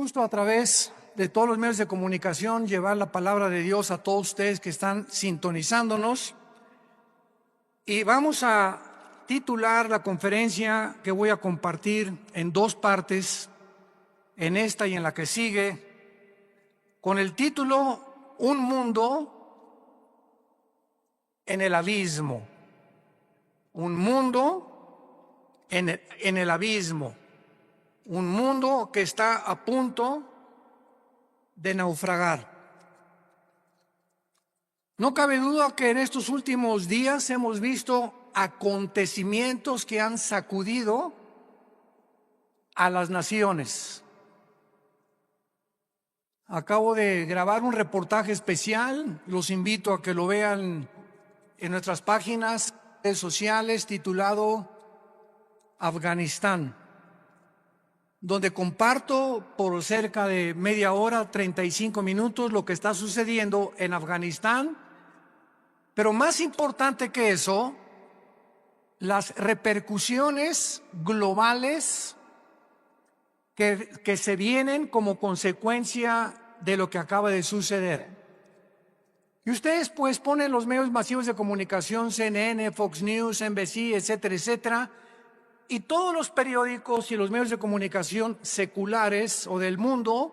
gusto a través de todos los medios de comunicación llevar la palabra de Dios a todos ustedes que están sintonizándonos. Y vamos a titular la conferencia que voy a compartir en dos partes, en esta y en la que sigue, con el título Un mundo en el abismo. Un mundo en el abismo. Un mundo que está a punto de naufragar. No cabe duda que en estos últimos días hemos visto acontecimientos que han sacudido a las naciones. Acabo de grabar un reportaje especial, los invito a que lo vean en nuestras páginas redes sociales, titulado Afganistán, donde comparto por cerca de media hora, 35 minutos, lo que está sucediendo en Afganistán, pero más importante que eso, las repercusiones globales que se vienen como consecuencia de lo que acaba de suceder. Y ustedes pues ponen los medios masivos de comunicación, CNN, Fox News, NBC, etcétera, etcétera, y todos los periódicos y los medios de comunicación seculares o del mundo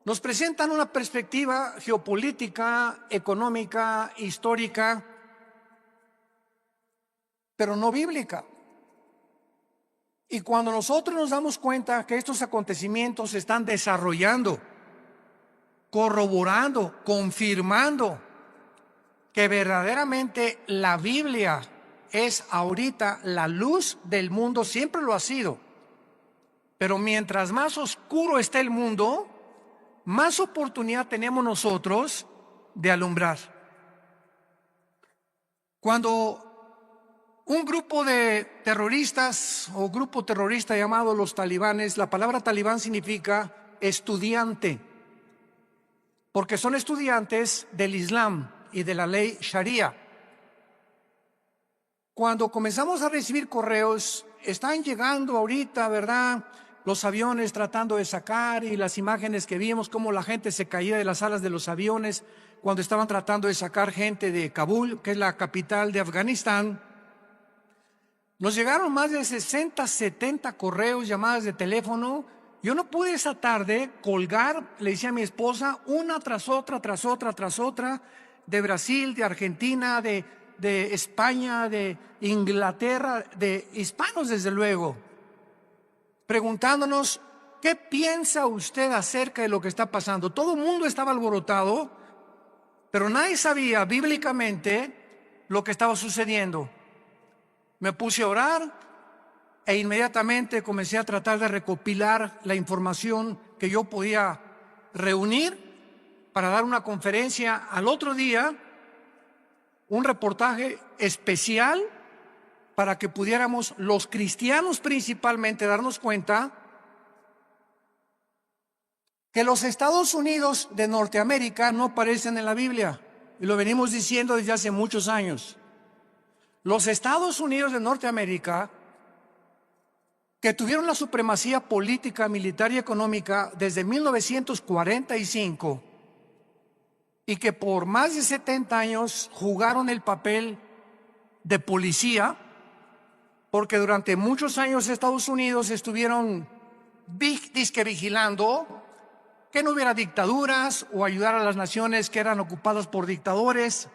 nos presentan una perspectiva geopolítica, económica, histórica, pero no bíblica. Y cuando nosotros nos damos cuenta que estos acontecimientos se están desarrollando, corroborando, confirmando que verdaderamente la Biblia es ahorita la luz del mundo, siempre lo ha sido. Pero mientras más oscuro esté el mundo, más oportunidad tenemos nosotros de alumbrar. Cuando un grupo de terroristas o grupo terrorista llamado los talibanes, la palabra talibán significa estudiante, porque son estudiantes del Islam y de la ley Sharia. Cuando comenzamos a recibir correos, están llegando ahorita, ¿verdad?, los aviones tratando de sacar, y las imágenes que vimos, cómo la gente se caía de las alas de los aviones cuando estaban tratando de sacar gente de Kabul, que es la capital de Afganistán. Nos llegaron más de 60, 70 correos, llamadas de teléfono. Yo no pude esa tarde colgar, le decía a mi esposa, una tras otra, de Brasil, de Argentina, de España, de Inglaterra, de hispanos desde luego, preguntándonos, ¿qué piensa usted acerca de lo que está pasando? Todo el mundo estaba alborotado, pero nadie sabía bíblicamente lo que estaba sucediendo. Me puse a orar e inmediatamente comencé a tratar de recopilar la información que yo podía reunir para dar una conferencia al otro día, un reportaje especial para que pudiéramos los cristianos principalmente darnos cuenta que los Estados Unidos de Norteamérica no aparecen en la Biblia, y lo venimos diciendo desde hace muchos años. Los Estados Unidos de Norteamérica, que tuvieron la supremacía política, militar y económica desde 1945 y que por más de 70 años jugaron el papel de policía, porque durante muchos años Estados Unidos estuvieron disque vigilando que no hubiera dictaduras o ayudar a las naciones que eran ocupadas por dictadores,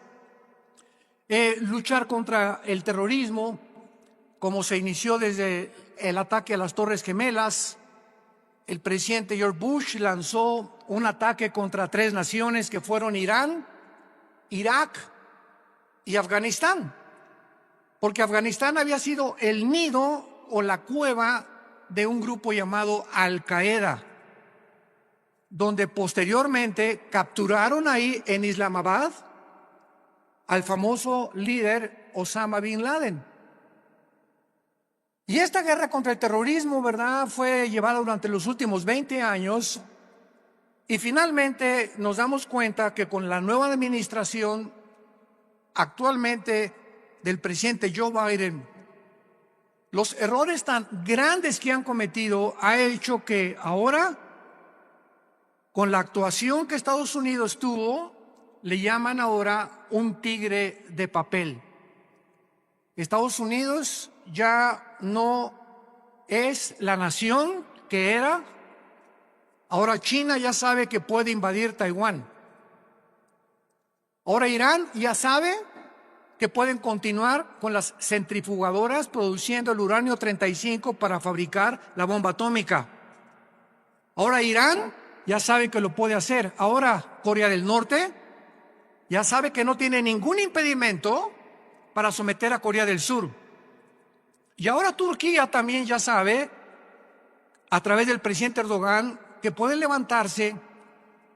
luchar contra el terrorismo, como se inició desde el ataque a las Torres Gemelas. El presidente George Bush lanzó un ataque contra 3 naciones que fueron Irán, Irak y Afganistán, porque Afganistán había sido el nido o la cueva de un grupo llamado Al-Qaeda, donde posteriormente capturaron ahí en Islamabad al famoso líder Osama Bin Laden. Y esta guerra contra el terrorismo, ¿verdad?, fue llevada durante los últimos 20 años, y finalmente nos damos cuenta que con la nueva administración actualmente del presidente Joe Biden, los errores tan grandes que han cometido ha hecho que ahora con la actuación que Estados Unidos tuvo, le llaman ahora un tigre de papel. Estados Unidos ya no es la nación que era. Ahora China ya sabe que puede invadir Taiwán. Ahora Irán ya sabe que pueden continuar con las centrifugadoras produciendo el uranio 35 para fabricar la bomba atómica. Ahora Irán ya sabe que lo puede hacer. Ahora Corea del Norte ya sabe que no tiene ningún impedimento para someter a Corea del Sur. Y ahora Turquía también ya sabe, a través del presidente Erdogan, que pueden levantarse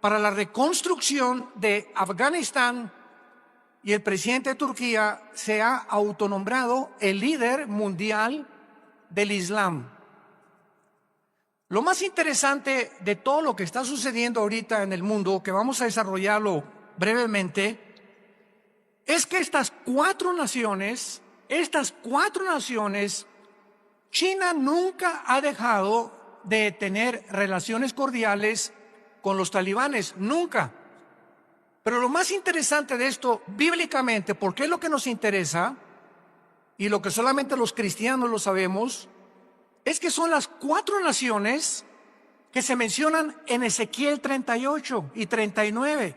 para la reconstrucción de Afganistán, y el presidente de Turquía se ha autonombrado el líder mundial del Islam. Lo más interesante de todo lo que está sucediendo ahorita en el mundo, que vamos a desarrollarlo brevemente, es que estas cuatro naciones, China nunca ha dejado de tener relaciones cordiales con los talibanes, nunca. Pero lo más interesante de esto, bíblicamente, porque es lo que nos interesa, y lo que solamente los cristianos lo sabemos, es que son las cuatro naciones que se mencionan en Ezequiel 38 y 39,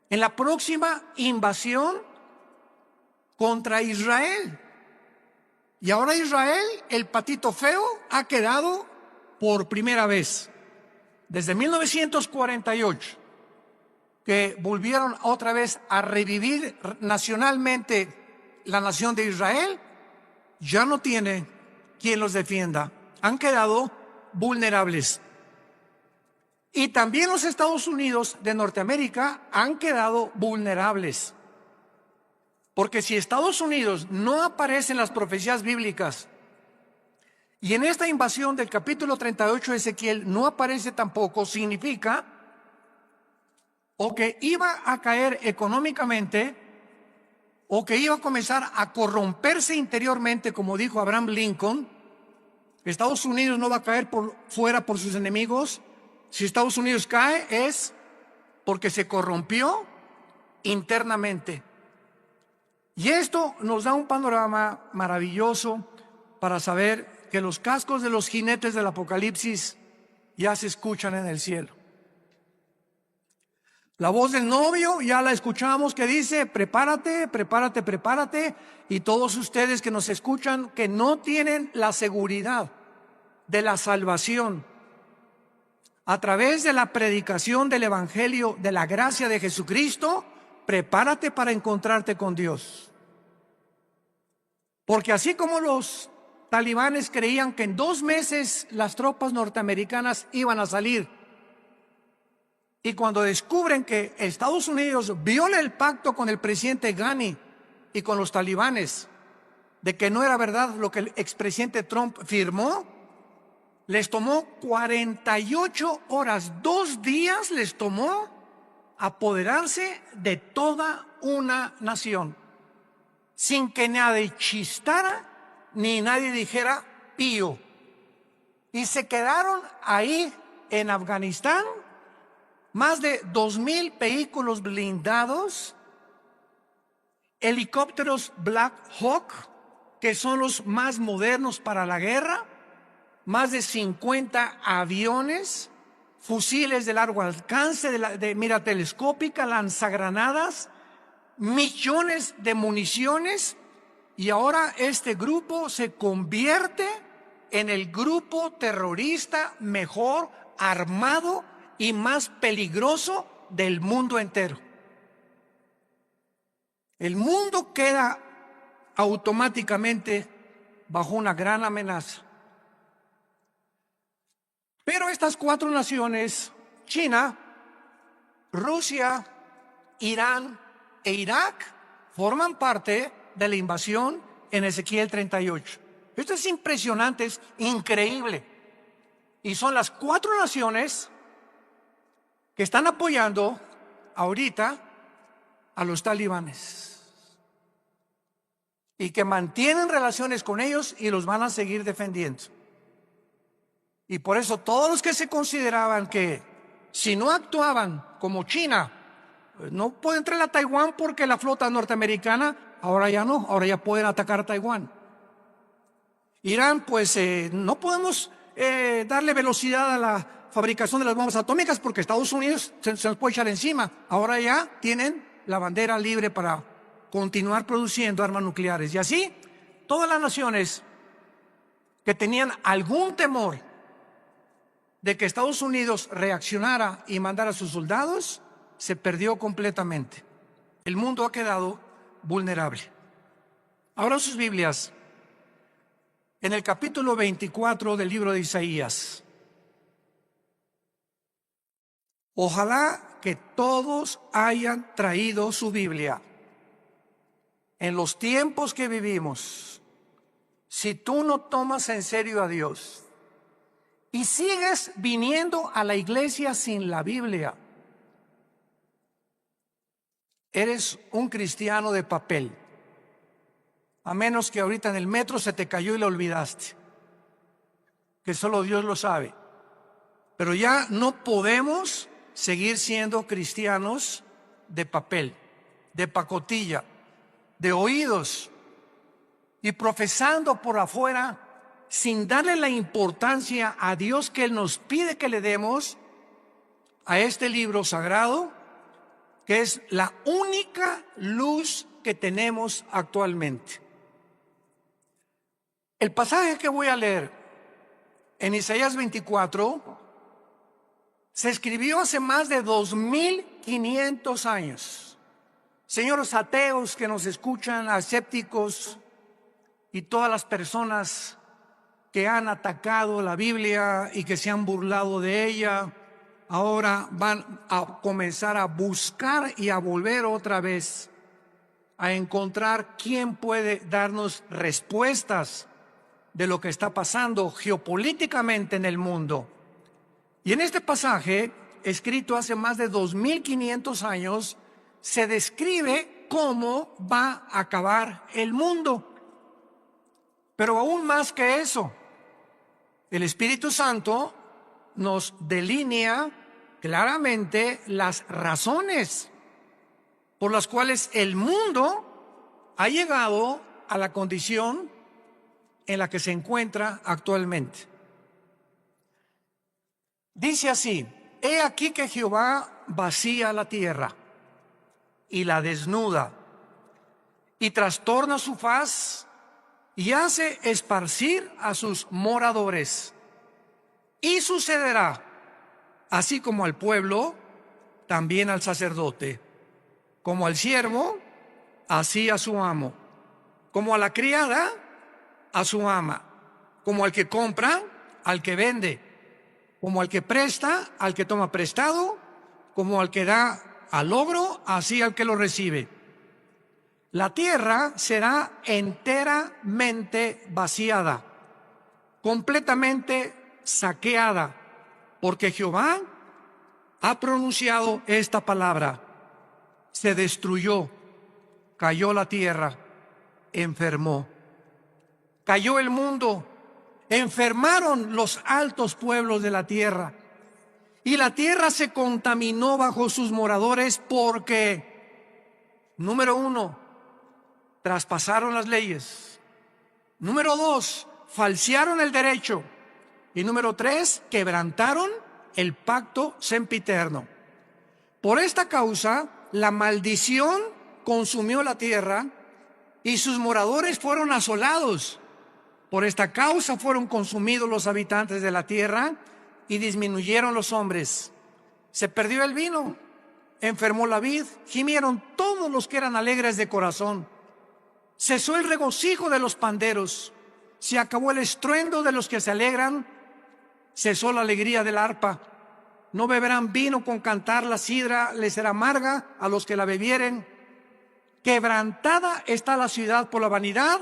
en la próxima invasión contra Israel. Y ahora Israel, el patito feo, ha quedado por primera vez desde 1948, que volvieron otra vez a revivir nacionalmente la nación de Israel. Ya no tiene quien los defienda, han quedado vulnerables. Y también los Estados Unidos de Norteamérica han quedado vulnerables, porque si Estados Unidos no aparece en las profecías bíblicas, y en esta invasión del capítulo 38 de Ezequiel no aparece tampoco, significa o que iba a caer económicamente, o que iba a comenzar a corromperse interiormente, como dijo Abraham Lincoln. Estados Unidos no va a caer fuera por sus enemigos. Si Estados Unidos cae es porque se corrompió internamente. Y esto nos da un panorama maravilloso para saber que los cascos de los jinetes del Apocalipsis ya se escuchan en el cielo. La voz del novio ya la escuchamos, que dice: prepárate, prepárate, prepárate. Y todos ustedes que nos escuchan, que no tienen la seguridad de la salvación a través de la predicación del evangelio de la gracia de Jesucristo, prepárate para encontrarte con Dios. Porque así como los talibanes creían que en 2 meses las tropas norteamericanas iban a salir, y cuando descubren que Estados Unidos viola el pacto con el presidente Ghani y con los talibanes, de que no era verdad lo que el expresidente Trump firmó, les tomó 48 horas, 2 días les tomó apoderarse de toda una nación, sin que nadie chistara ni nadie dijera pío. Y se quedaron ahí en Afganistán más de 2,000 vehículos blindados, helicópteros Black Hawk, que son los más modernos para la guerra, más de 50 aviones, fusiles de largo alcance, de mira telescópica, lanzagranadas, millones de municiones. Y ahora este grupo se convierte en el grupo terrorista mejor armado y más peligroso del mundo entero. El mundo queda automáticamente bajo una gran amenaza. Pero estas 4 naciones, China, Rusia, Irán e Irak, forman parte de la invasión en Ezequiel 38. Esto es impresionante, es increíble. Y son las 4 naciones que están apoyando ahorita a los talibanes y que mantienen relaciones con ellos y los van a seguir defendiendo. Y por eso todos los que se consideraban que Si no actuaban como China, no puede entrar a Taiwán porque la flota norteamericana, ahora ya no, ahora ya pueden atacar a Taiwán. Irán, pues no podemos darle velocidad a la fabricación de las bombas atómicas porque Estados Unidos se nos puede echar encima. Ahora ya tienen la bandera libre para continuar produciendo armas nucleares. Y así, todas las naciones que tenían algún temor de que Estados Unidos reaccionara y mandara a sus soldados, se perdió completamente. El mundo ha quedado vulnerable. Ahora sus Biblias, en el capítulo 24 del libro de Isaías. Ojalá que todos hayan traído su Biblia. En los tiempos que vivimos, si tú no tomas en serio a Dios y sigues viniendo a la iglesia sin la Biblia, eres un cristiano de papel. A menos que ahorita en el metro se te cayó y la olvidaste, que solo Dios lo sabe. Pero ya no podemos seguir siendo cristianos de papel, de pacotilla, de oídos y profesando por afuera sin darle la importancia a Dios que Él nos pide que le demos a este libro sagrado, que es la única luz que tenemos actualmente. El pasaje que voy a leer en Isaías 24 se escribió hace más de 2500 años. Señores ateos que nos escuchan, escépticos y todas las personas que han atacado la Biblia y que se han burlado de ella, ahora van a comenzar a buscar y a volver otra vez a encontrar quién puede darnos respuestas de lo que está pasando geopolíticamente en el mundo. Y en este pasaje, escrito hace más de 2500 años, se describe cómo va a acabar el mundo. Pero aún más que eso, el Espíritu Santo nos delinea claramente las razones por las cuales el mundo ha llegado a la condición en la que se encuentra actualmente. Dice así: he aquí que Jehová vacía la tierra y la desnuda, y trastorna su faz y hace esparcir a sus moradores. Y sucederá, así como al pueblo, también al sacerdote, como al siervo, así a su amo, como a la criada, a su ama, como al que compra, al que vende, como al que presta, al que toma prestado, como al que da al logro, así al que lo recibe. La tierra será enteramente vaciada, completamente saqueada, porque Jehová ha pronunciado esta palabra: se destruyó, cayó la tierra, enfermó. Cayó el mundo, enfermaron los altos pueblos de la tierra, y la tierra se contaminó bajo sus moradores porque, número 1, traspasaron las leyes. Número 2, falsearon el derecho. Y número 3, quebrantaron el pacto sempiterno. Por esta causa, la maldición consumió la tierra y sus moradores fueron asolados. Por esta causa fueron consumidos los habitantes de la tierra y disminuyeron los hombres. Se perdió el vino, enfermó la vid, gimieron todos los que eran alegres de corazón. Cesó el regocijo de los panderos, se acabó el estruendo de los que se alegran, cesó la alegría del arpa. No beberán vino con cantar, la sidra les será amarga a los que la bebieren. Quebrantada está la ciudad por la vanidad,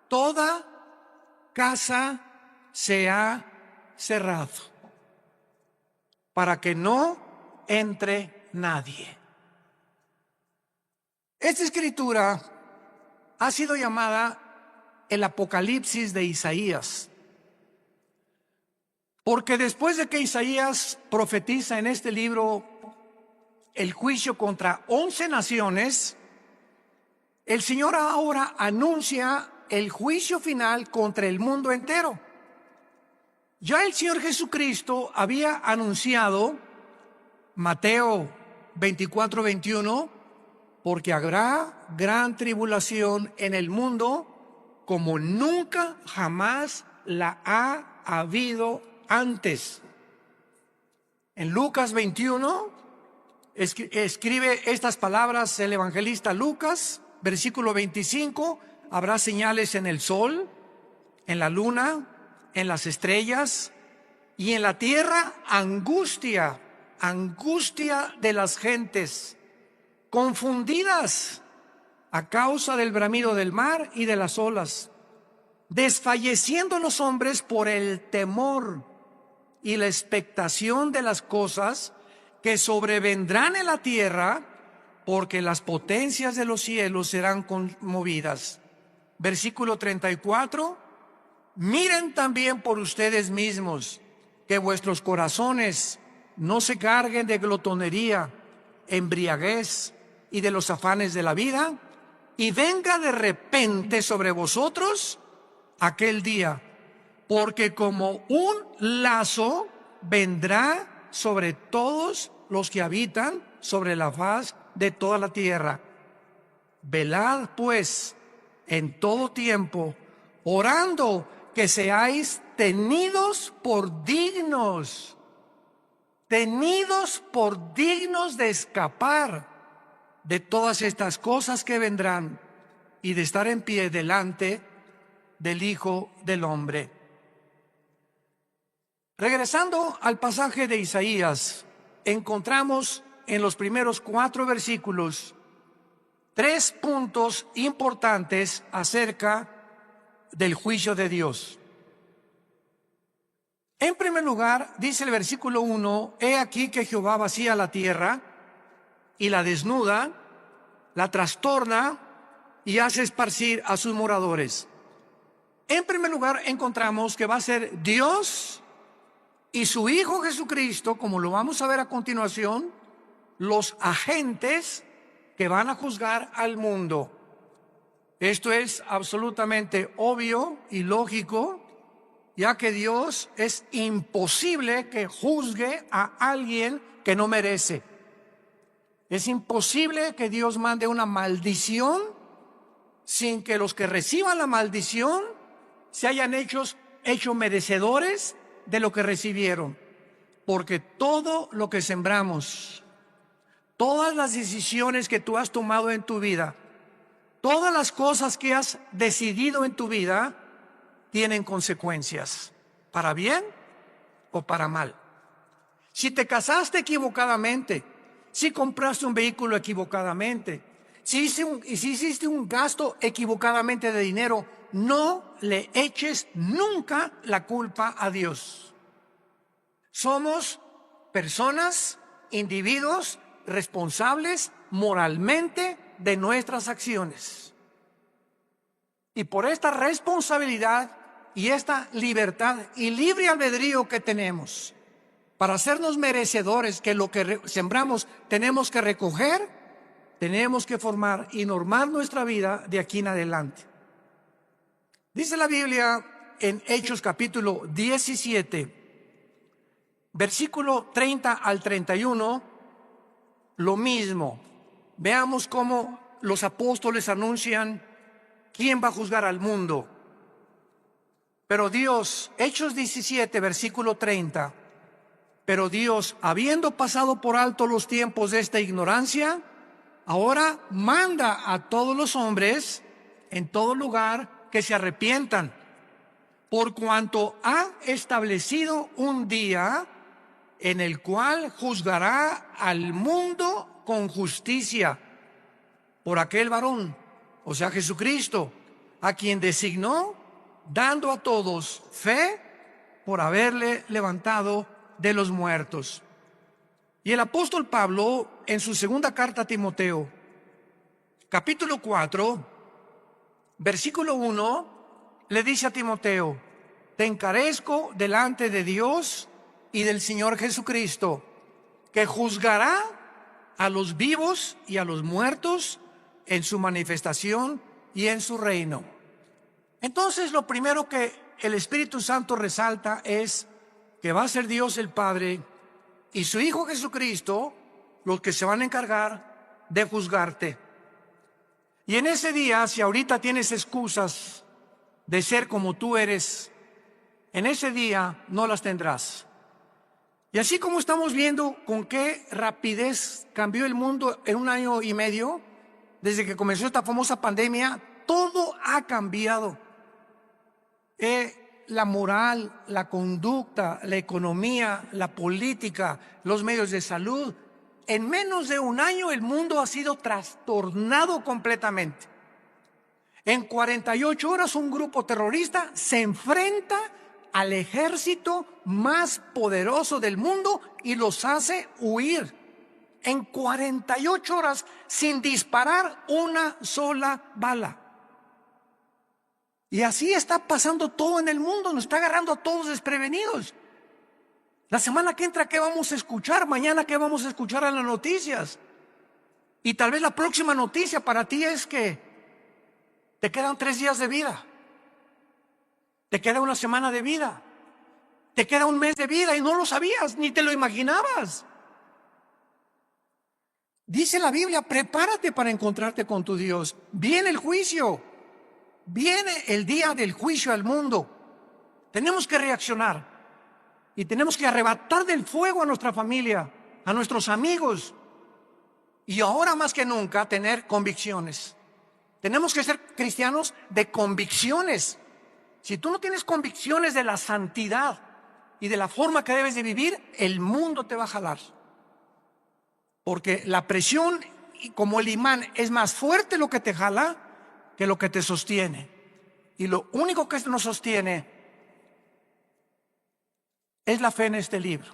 toda casa se ha cerrado, para que no entre nadie. Esta escritura ha sido llamada el Apocalipsis de Isaías. Porque después de que Isaías profetiza en este libro el juicio contra 11 naciones, el Señor ahora anuncia el juicio final contra el mundo entero. Ya el Señor Jesucristo había anunciado, Mateo 24:21, porque habrá gran tribulación en el mundo como nunca jamás la ha habido antes. En Lucas 21 escribe estas palabras el evangelista Lucas, versículo 25: habrá señales en el sol, en la luna, en las estrellas, y en la tierra angustia de las gentes, confundidas a causa del bramido del mar y de las olas, desfalleciendo los hombres por el temor y la expectación de las cosas que sobrevendrán en la tierra, porque las potencias de los cielos serán conmovidas. Versículo 34: miren también por ustedes mismos, que vuestros corazones no se carguen de glotonería, embriaguez y de los afanes de la vida, y venga de repente sobre vosotros aquel día, porque como un lazo vendrá sobre todos los que habitan sobre la faz de toda la tierra. Velad pues en todo tiempo, orando que seáis tenidos por dignos de escapar de todas estas cosas que vendrán y de estar en pie delante del Hijo del Hombre. Regresando al pasaje de Isaías, encontramos en los primeros 4 versículos 3 puntos importantes acerca del juicio de Dios. En primer lugar, dice el versículo 1: he aquí que Jehová vacía la tierra y la desnuda, la trastorna y hace esparcir a sus moradores. En primer lugar, encontramos que va a ser Dios y su Hijo Jesucristo, como lo vamos a ver a continuación, los agentes que van a juzgar al mundo. Esto es absolutamente obvio y lógico, ya que Dios es imposible que juzgue a alguien que no merece. Es imposible que Dios mande una maldición sin que los que reciban la maldición se hayan hecho merecedores de lo que recibieron. Porque todo lo que sembramos, todas las decisiones que tú has tomado en tu vida, todas las cosas que has decidido en tu vida, tienen consecuencias, para bien o para mal. Si te casaste equivocadamente, si compraste un vehículo equivocadamente, si hiciste un gasto equivocadamente de dinero, no le eches nunca la culpa a Dios. Somos personas, individuos responsables moralmente de nuestras acciones. Y por esta responsabilidad y esta libertad y libre albedrío que tenemos para hacernos merecedores que lo que sembramos tenemos que recoger, tenemos que formar y normar nuestra vida de aquí en adelante. Dice la Biblia en Hechos capítulo 17, versículo 30 al 31, lo mismo. Veamos cómo los apóstoles anuncian quién va a juzgar al mundo. Pero Dios, Hechos 17, versículo 30, pero Dios, habiendo pasado por alto los tiempos de esta ignorancia, ahora manda a todos los hombres en todo lugar que se arrepientan, por cuanto ha establecido un día en el cual juzgará al mundo con justicia por aquel varón, o sea Jesucristo, a quien designó, dando a todos fe por haberle levantado de los muertos. Y el apóstol Pablo, en su segunda carta a Timoteo, capítulo 4, versículo 1, le dice a Timoteo: te encarezco delante de Dios y del Señor Jesucristo, que juzgará a los vivos y a los muertos en su manifestación y en su reino. Entonces, lo primero que el Espíritu Santo resalta es que va a ser Dios el Padre y su Hijo Jesucristo los que se van a encargar de juzgarte. Y en ese día, si ahorita tienes excusas de ser como tú eres, en ese día no las tendrás. Y así como estamos viendo con qué rapidez cambió el mundo en 1 año y medio, desde que comenzó esta famosa pandemia, todo ha cambiado. La moral, la conducta, la economía, la política, los medios de salud. En menos de 1 año el mundo ha sido trastornado completamente. En 48 horas un grupo terrorista se enfrenta al ejército más poderoso del mundo y los hace huir. En 48 horas sin disparar una sola bala. Y así está pasando todo en el mundo, nos está agarrando a todos desprevenidos. La semana que entra, ¿qué vamos a escuchar? Mañana, ¿qué vamos a escuchar en las noticias? Y tal vez la próxima noticia para ti es que te quedan 3 días de vida, te queda 1 semana de vida, te queda 1 mes de vida y no lo sabías, ni te lo imaginabas. Dice la Biblia, prepárate para encontrarte con tu Dios. Viene el juicio, viene el día del juicio al mundo. Tenemos que reaccionar y tenemos que arrebatar del fuego a nuestra familia, a nuestros amigos, y ahora más que nunca tener convicciones. Tenemos que ser cristianos de convicciones. Si tú no tienes convicciones de la santidad y de la forma que debes de vivir, el mundo te va a jalar. Porque la presión, como el imán, es más fuerte lo que te jala que lo que te sostiene. Y lo único que nos sostiene es la fe en este libro.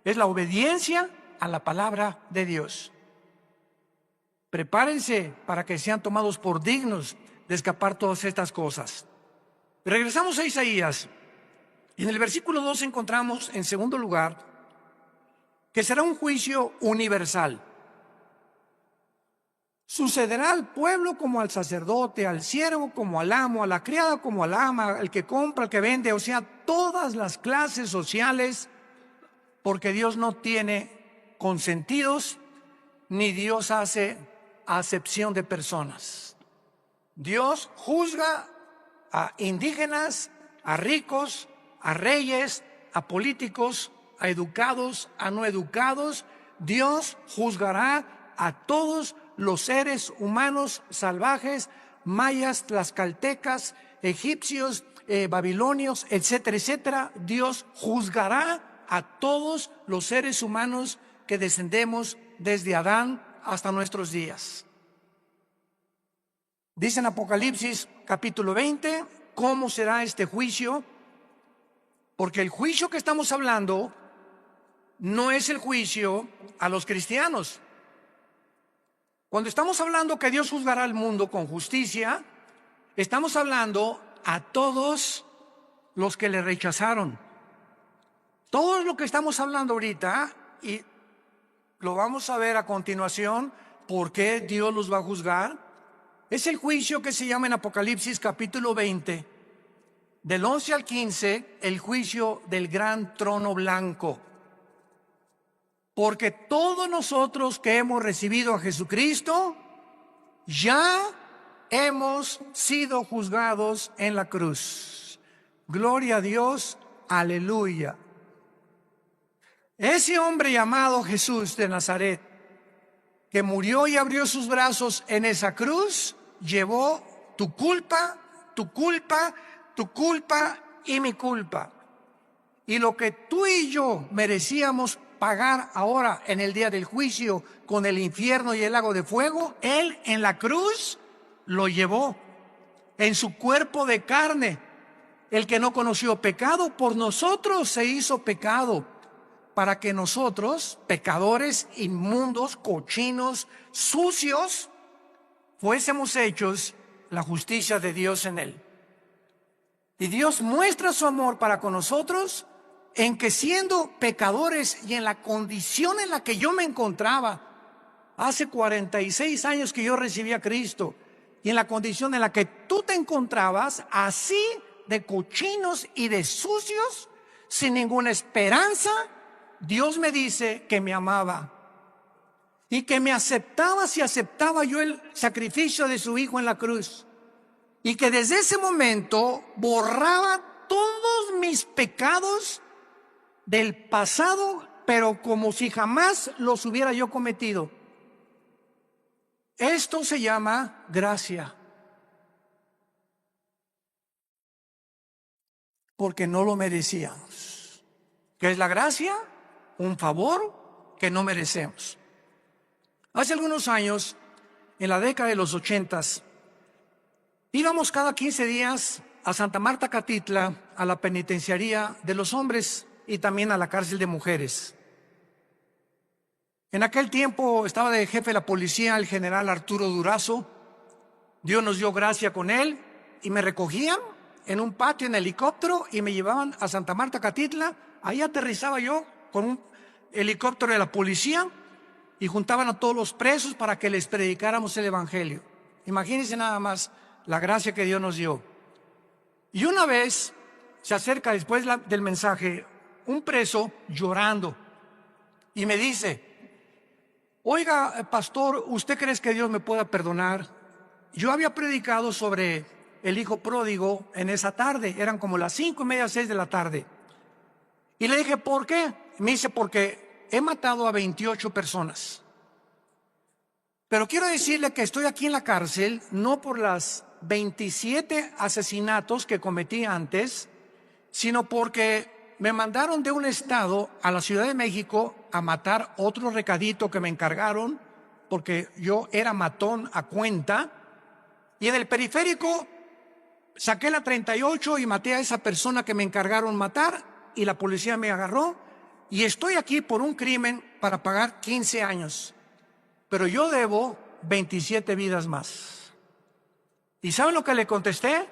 Es la obediencia a la palabra de Dios. Prepárense para que sean tomados por dignos de escapar todas estas cosas. Regresamos a Isaías. Y en el versículo 2 encontramos, en segundo lugar, que será un juicio universal. Sucederá al pueblo como al sacerdote, al siervo como al amo, a la criada como al ama, al que compra, al que vende, o sea, todas las clases sociales, porque Dios no tiene consentidos, ni Dios hace acepción de personas. Dios juzga a indígenas, a ricos, a reyes, a políticos, a educados, a no educados. Dios juzgará a todos los seres humanos salvajes, mayas, tlaxcaltecas, egipcios, babilonios, etcétera, etcétera. Dios juzgará a todos los seres humanos que descendemos desde Adán hasta nuestros días. Dice en Apocalipsis capítulo 20 cómo será este juicio, porque el juicio que estamos hablando no es el juicio a los cristianos. Cuando estamos hablando que Dios juzgará al mundo con justicia, estamos hablando a todos los que le rechazaron. Todo lo que estamos hablando ahorita, y lo vamos a ver a continuación, por qué Dios los va a juzgar, es el juicio que se llama en Apocalipsis capítulo 20, del 11 al 15, el juicio del gran trono blanco. Porque todos nosotros que hemos recibido a Jesucristo, ya hemos sido juzgados en la cruz. Gloria a Dios, aleluya. Ese hombre llamado Jesús de Nazaret, que murió y abrió sus brazos en esa cruz, llevó tu culpa, tu culpa, tu culpa y mi culpa. Y lo que tú y yo merecíamos pagar ahora en el día del juicio con el infierno y el lago de fuego, Él en la cruz lo llevó en su cuerpo de carne. El que no conoció pecado, por nosotros se hizo pecado, para que nosotros, pecadores, inmundos, cochinos, sucios, fuésemos hechos la justicia de Dios en Él. Y Dios muestra su amor para con nosotros en que, siendo pecadores y en la condición en la que yo me encontraba, hace 46 años que yo recibí a Cristo, y en la condición en la que tú te encontrabas, así de cochinos y de sucios, sin ninguna esperanza, Dios me dice que me amaba y que me aceptaba si aceptaba yo el sacrificio de su Hijo en la cruz, y que desde ese momento borraba todos mis pecados del pasado, pero como si jamás los hubiera yo cometido. Esto se llama gracia, porque no lo merecíamos. ¿Qué es la gracia? Un favor que no merecemos. Hace algunos años, en la década de los 80s, íbamos cada 15 días a Santa Marta Catitla, a la penitenciaría de los hombres y también a la cárcel de mujeres. En aquel tiempo estaba de jefe de la policía el general Arturo Durazo. Dios nos dio gracia con él y me recogían en un patio en helicóptero y me llevaban a Santa Marta Catitla. Ahí aterrizaba yo con un helicóptero de la policía y juntaban a todos los presos para que les predicáramos el evangelio. Imagínense nada más la gracia que Dios nos dio. Y una vez se acerca, después del mensaje, un preso llorando y me dice: oiga, pastor, ¿usted cree que Dios me pueda perdonar? Yo había predicado sobre el hijo pródigo en esa tarde, eran como las 5:30, 6 de la tarde. Y le dije: ¿por qué? Me dice: porque he matado a 28 personas. Pero quiero decirle que estoy aquí en la cárcel no por las 27 asesinatos que cometí antes, sino porque me mandaron de un estado a la Ciudad de México a matar otro recadito que me encargaron, porque yo era matón a cuenta, y en el periférico saqué la 38 y maté a esa persona que me encargaron matar, y la policía me agarró, y estoy aquí por un crimen para pagar 15 años, pero yo debo 27 vidas más. ¿Y saben lo que le contesté?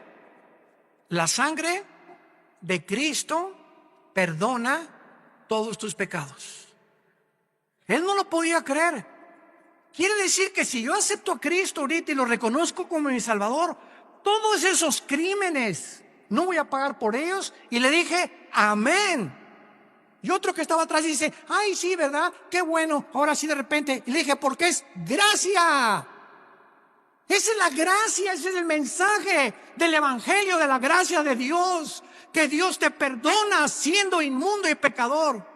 La sangre de Cristo perdona todos tus pecados. Él no lo podía creer. Quiere decir que si yo acepto a Cristo ahorita y lo reconozco como mi Salvador, todos esos crímenes no voy a pagar por ellos. Y le dije: amén. Y otro que estaba atrás dice: ay, sí, ¿verdad? Qué bueno, ahora sí de repente. Y le dije: porque es gracia. Esa es la gracia, ese es el mensaje del evangelio, de la gracia de Dios, que Dios te perdona siendo inmundo y pecador.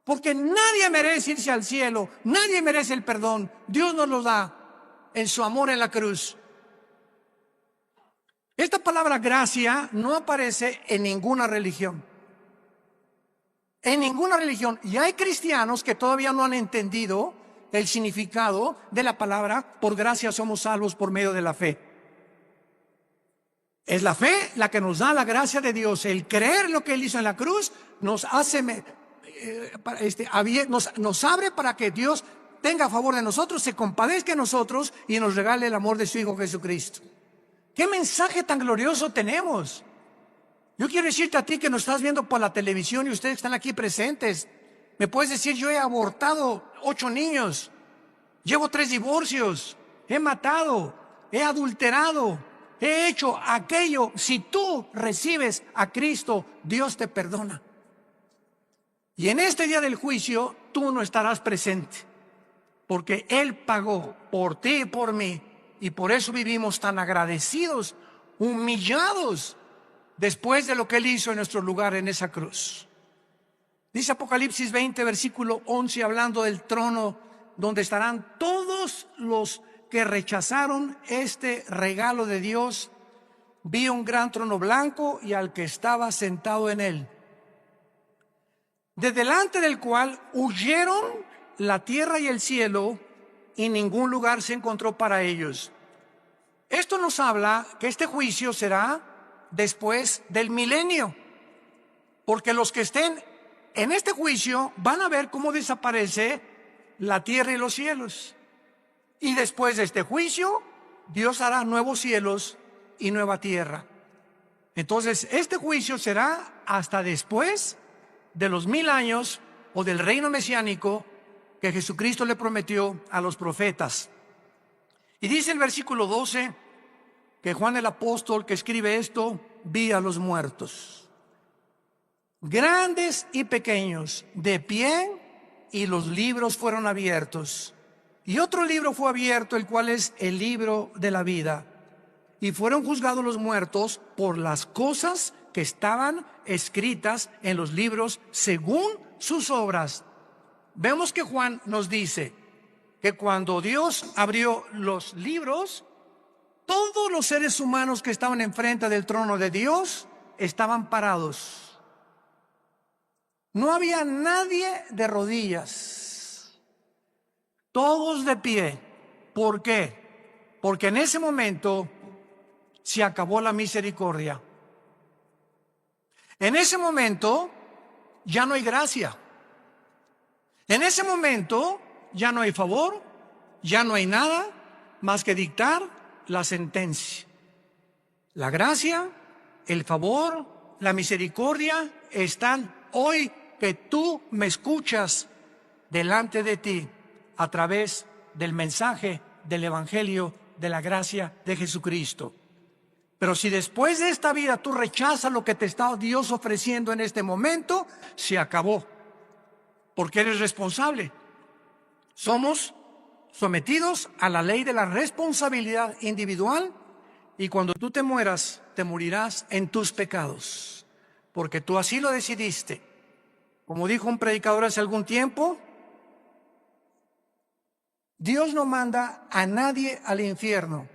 Porque nadie merece irse al cielo, nadie merece el perdón. Dios nos lo da en su amor en la cruz. Esta palabra gracia no aparece en ninguna religión. En ninguna religión. Y hay cristianos que todavía no han entendido el significado de la palabra: por gracia somos salvos por medio de la fe. Es la fe la que nos da la gracia de Dios. El creer lo que Él hizo en la cruz nos hace, nos abre para que Dios tenga a favor de nosotros, se compadezca de nosotros y nos regale el amor de su Hijo Jesucristo. ¡Qué mensaje tan glorioso tenemos! Yo quiero decirte a ti que nos estás viendo por la televisión y ustedes están aquí presentes. Me puedes decir: yo he abortado 8 niños, llevo 3 divorcios, he matado, he adulterado, he hecho aquello. Si tú recibes a Cristo, Dios te perdona. Y en este día del juicio tú no estarás presente, porque Él pagó por ti y por mí. Y por eso vivimos tan agradecidos, humillados, después de lo que Él hizo en nuestro lugar en esa cruz. Dice Apocalipsis 20, versículo 11, hablando del trono donde estarán todos los que rechazaron este regalo de Dios: vi un gran trono blanco y al que estaba sentado en él, de delante del cual huyeron la tierra y el cielo, y ningún lugar se encontró para ellos. Esto nos habla que este juicio será después del milenio, porque los que estén en este juicio van a ver cómo desaparece la tierra y los cielos. Y después de este juicio, Dios hará nuevos cielos y nueva tierra. Entonces, este juicio será hasta después de los 1000 años o del reino mesiánico que Jesucristo le prometió a los profetas. Y dice el versículo 12 que Juan el apóstol que escribe esto, vi a los muertos, grandes y pequeños, de pie, y los libros fueron abiertos. Y otro libro fue abierto, el cual es el libro de la vida. Y fueron juzgados los muertos por las cosas que estaban escritas en los libros según sus obras. Vemos que Juan nos dice que cuando Dios abrió los libros, todos los seres humanos que estaban enfrente del trono de Dios estaban parados. No había nadie de rodillas, todos de pie. ¿Por qué? Porque en ese momento se acabó la misericordia. En ese momento ya no hay gracia. En ese momento ya no hay favor, ya no hay nada más que dictar la sentencia. La gracia, el favor, la misericordia están hoy que tú me escuchas delante de ti a través del mensaje del Evangelio de la gracia de Jesucristo. Pero si después de esta vida tú rechazas lo que te está Dios ofreciendo en este momento, se acabó, porque eres responsable. Somos sometidos a la ley de la responsabilidad individual, y cuando tú te mueras, te morirás en tus pecados, porque tú así lo decidiste. Como dijo un predicador hace algún tiempo, Dios no manda a nadie al infierno.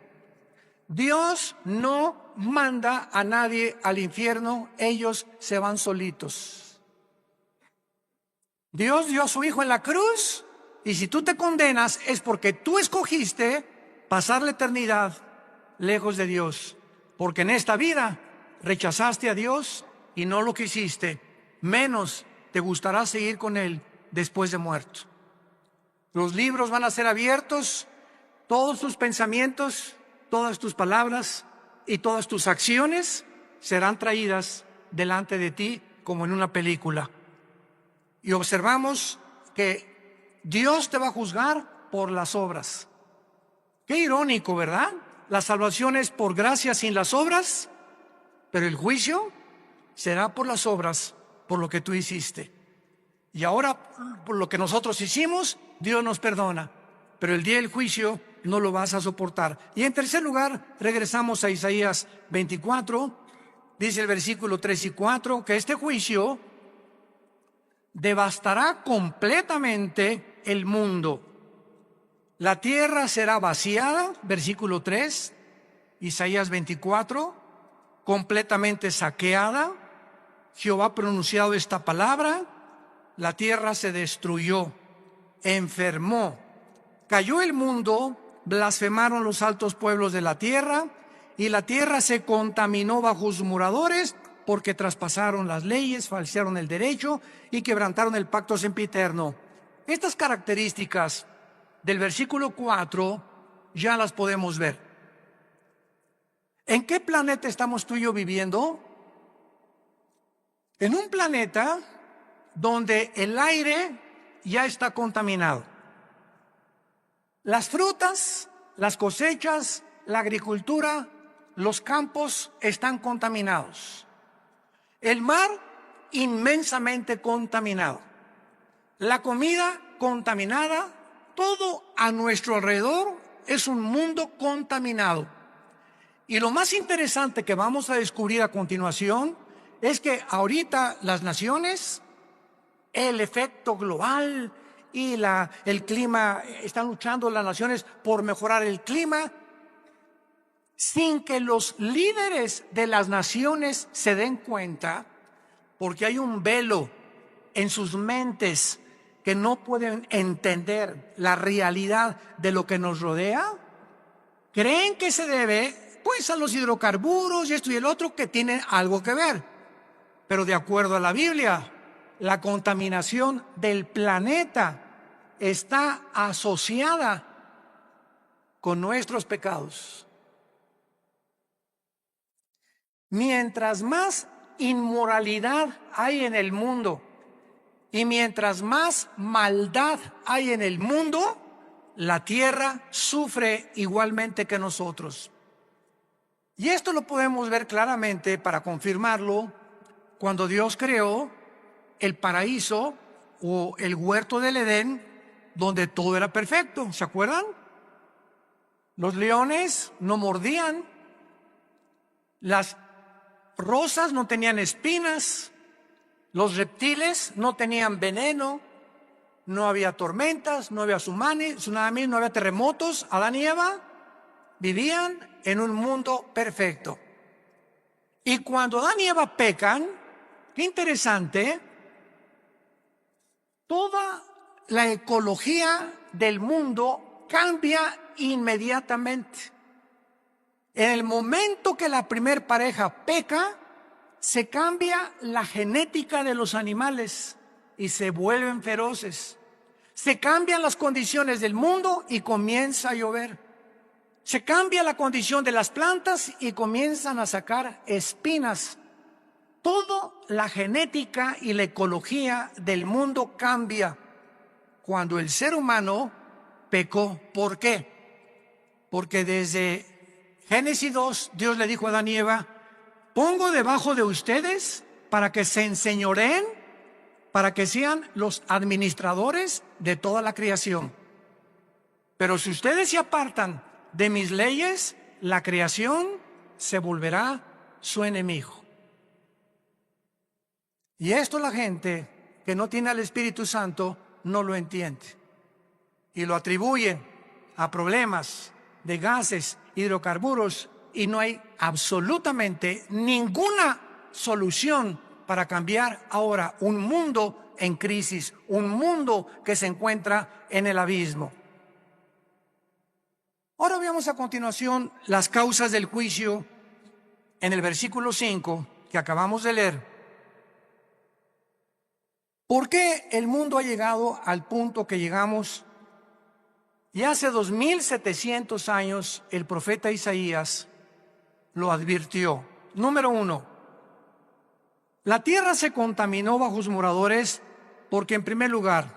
Dios no manda a nadie al infierno, ellos se van solitos. Dios dio a su Hijo en la cruz, y si tú te condenas es porque tú escogiste pasar la eternidad lejos de Dios, porque en esta vida rechazaste a Dios y no lo quisiste, menos te gustará seguir con Él después de muerto. Los libros van a ser abiertos, todos tus pensamientos, todas tus palabras y todas tus acciones serán traídas delante de ti como en una película. Y observamos que Dios te va a juzgar por las obras. Qué irónico, ¿verdad? La salvación es por gracia sin las obras, pero el juicio será por las obras, por lo que tú hiciste. Y ahora, por lo que nosotros hicimos, Dios nos perdona, pero el día del juicio no lo vas a soportar. Y en tercer lugar, regresamos a Isaías 24, dice el versículo 3 y 4, que este juicio devastará completamente el mundo. La tierra será vaciada, versículo 3, Isaías 24, completamente saqueada. Jehová ha pronunciado esta palabra: la tierra se destruyó, enfermó, cayó el mundo, blasfemaron los altos pueblos de la tierra, y la tierra se contaminó bajo sus moradores, porque traspasaron las leyes, falsearon el derecho y quebrantaron el pacto sempiterno. Estas características del versículo 4 ya las podemos ver. ¿En qué planeta estamos tú y yo viviendo? En un planeta donde el aire ya está contaminado. Las frutas, las cosechas, la agricultura, los campos están contaminados. El mar inmensamente contaminado. La comida contaminada. Todo a nuestro alrededor es un mundo contaminado. Y lo más interesante que vamos a descubrir a continuación es que ahorita las naciones, el efecto global y el clima, están luchando las naciones por mejorar el clima, sin que los líderes de las naciones se den cuenta, porque hay un velo en sus mentes que no pueden entender la realidad de lo que nos rodea. Creen que se debe, pues, a los hidrocarburos y esto y el otro, que tienen algo que ver. Pero de acuerdo a la Biblia, la contaminación del planeta está asociada con nuestros pecados. Mientras más inmoralidad hay en el mundo y mientras más maldad hay en el mundo, la tierra sufre igualmente que nosotros. Y esto lo podemos ver claramente para confirmarlo cuando Dios creó el paraíso o el huerto del Edén, donde todo era perfecto. ¿Se acuerdan? Los leones no mordían, las rosas no tenían espinas, los reptiles no tenían veneno, no había tormentas, no había tsunamis, no había terremotos. Adán y Eva vivían en un mundo perfecto. Y cuando Adán y Eva pecan, qué interesante, toda la ecología del mundo cambia inmediatamente. En el momento que la primer pareja peca, se cambia la genética de los animales y se vuelven feroces. Se cambian las condiciones del mundo y comienza a llover. Se cambia la condición de las plantas y comienzan a sacar espinas. Toda la genética y la ecología del mundo cambia cuando el ser humano pecó. ¿Por qué? Porque desde Génesis 2, Dios le dijo a Adán y Eva: pongo debajo de ustedes para que se enseñoreen, para que sean los administradores de toda la creación. Pero si ustedes se apartan de mis leyes, la creación se volverá su enemigo. Y esto la gente que no tiene al Espíritu Santo no lo entiende. Y lo atribuye a problemas de gases, hidrocarburos, y no hay absolutamente ninguna solución para cambiar ahora un mundo en crisis, un mundo que se encuentra en el abismo. Ahora veamos a continuación las causas del juicio en el versículo 5 que acabamos de leer. ¿Por qué el mundo ha llegado al punto que llegamos? Y hace 2700 años el profeta Isaías lo advirtió. Número 1, la tierra se contaminó bajo sus moradores porque, en primer lugar,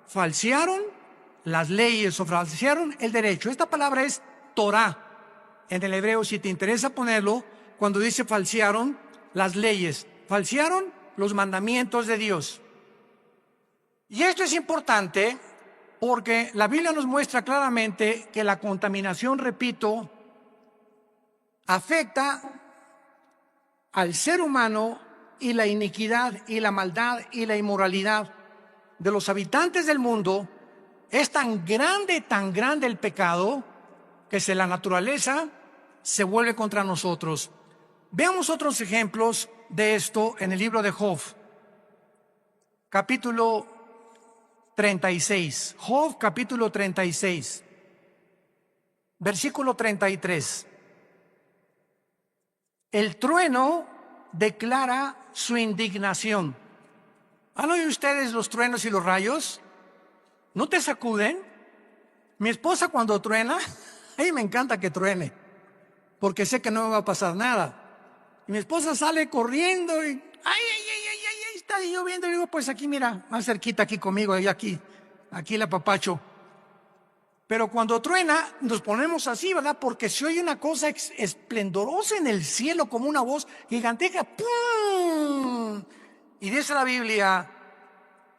falsearon las leyes o falsearon el derecho. Esta palabra es Torah en el hebreo, si te interesa ponerlo, cuando dice falsearon las leyes, falsearon los mandamientos de Dios. Y esto es importante porque la Biblia nos muestra claramente que la contaminación, repito, afecta al ser humano, y la iniquidad y la maldad y la inmoralidad de los habitantes del mundo es tan grande el pecado, que la naturaleza se vuelve contra nosotros. Veamos otros ejemplos de esto en el libro de Job, capítulo 36. Job, capítulo 36, versículo 33. El trueno declara su indignación. ¿Han oído ustedes los truenos y los rayos? ¿No te sacuden? Mi esposa, cuando truena, a mí me encanta que truene, porque sé que no me va a pasar nada. Y mi esposa sale corriendo y está lloviendo. Y digo, pues aquí, mira, más cerquita aquí conmigo, y aquí la apapacho. Pero cuando truena, nos ponemos así, ¿verdad? Porque se oye una cosa esplendorosa en el cielo, como una voz gigantesca. ¡Pum! Y dice la Biblia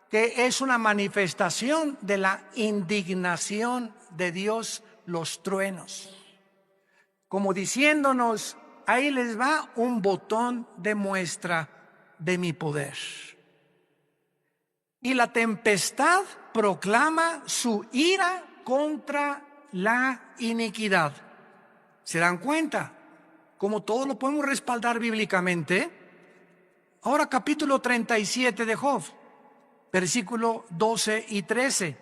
que es una manifestación de la indignación de Dios, los truenos. Como diciéndonos, ahí les va un botón de muestra de mi poder. Y la tempestad proclama su ira contra la iniquidad. ¿Se dan cuenta? Como todo lo podemos respaldar bíblicamente. Ahora capítulo 37 de Job, versículo 12 y 13.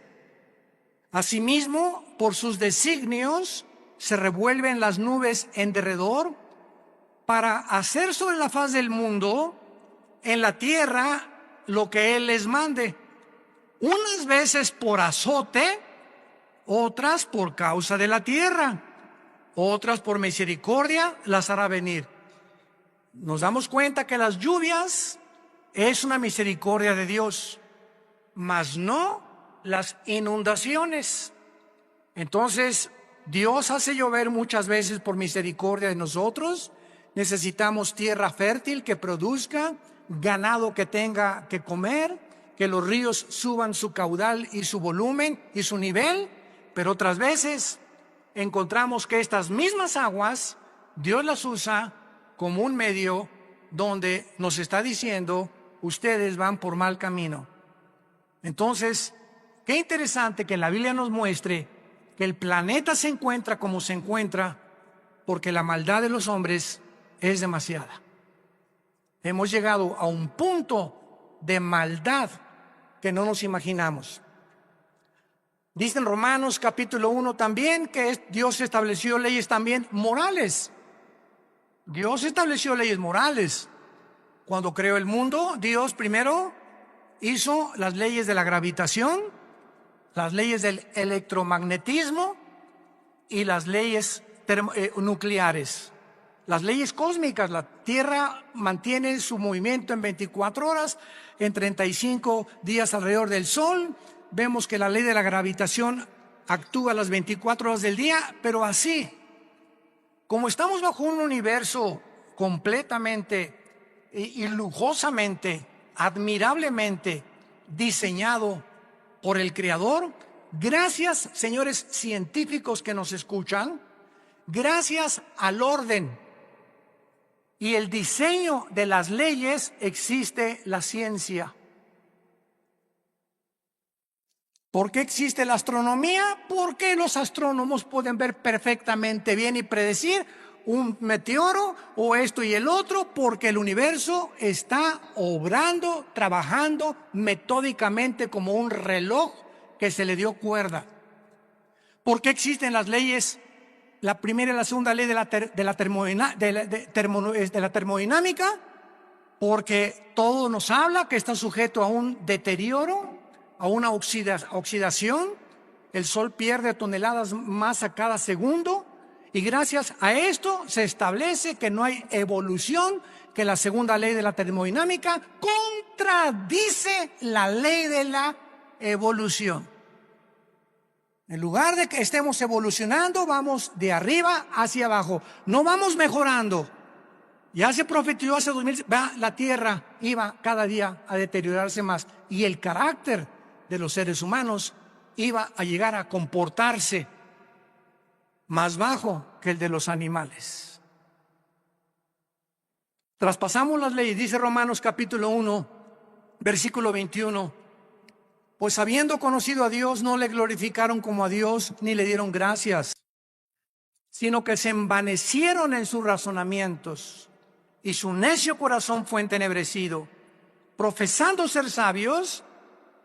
Asimismo, por sus designios se revuelven las nubes en derredor, para hacer sobre la faz del mundo, en la tierra, lo que Él les mande. Unas veces por azote, otras por causa de la tierra, otras por misericordia las hará venir. Nos damos cuenta que las lluvias es una misericordia de Dios, mas no las inundaciones. Entonces, Dios hace llover muchas veces por misericordia de nosotros. Necesitamos tierra fértil que produzca, ganado que tenga que comer, que los ríos suban su caudal y su volumen y su nivel. Pero otras veces encontramos que estas mismas aguas Dios las usa como un medio donde nos está diciendo: ustedes van por mal camino. Entonces, qué interesante que la Biblia nos muestre que el planeta se encuentra como se encuentra porque la maldad de los hombres es demasiada. Hemos llegado a un punto de maldad que no nos imaginamos. Dice en Romanos capítulo 1 también que Dios estableció leyes también morales. Dios estableció leyes morales. Cuando creó el mundo, Dios primero hizo las leyes de la gravitación, las leyes del electromagnetismo y las leyes nucleares. Las leyes cósmicas: la Tierra mantiene su movimiento en 24 horas, en 35 días alrededor del Sol. Vemos que la ley de la gravitación actúa las 24 horas del día, pero así, como estamos bajo un universo completamente y lujosamente, admirablemente diseñado por el Creador, gracias, señores científicos que nos escuchan, gracias al orden y el diseño de las leyes existe la ciencia. ¿Por qué existe la astronomía? Porque los astrónomos pueden ver perfectamente bien y predecir un meteoro o esto y el otro, porque el universo está obrando, trabajando metódicamente como un reloj que se le dio cuerda. ¿Por qué existen las leyes? La primera y la segunda ley de la termodinámica, porque todo nos habla que está sujeto a un deterioro, a una oxidación. El Sol pierde toneladas masa cada segundo, y gracias a esto se establece que no hay evolución, que la segunda ley de la termodinámica contradice la ley de la evolución. En lugar de que estemos evolucionando, vamos de arriba hacia abajo, no vamos mejorando. Ya se profetizó hace 2000, la Tierra iba cada día a deteriorarse más, y el carácter de los seres humanos iba a llegar a comportarse más bajo que el de los animales. Traspasamos las leyes. Dice Romanos capítulo 1, versículo 21. Pues habiendo conocido a Dios, no le glorificaron como a Dios, ni le dieron gracias, sino que se envanecieron en sus razonamientos, y su necio corazón fue entenebrecido. Profesando ser sabios,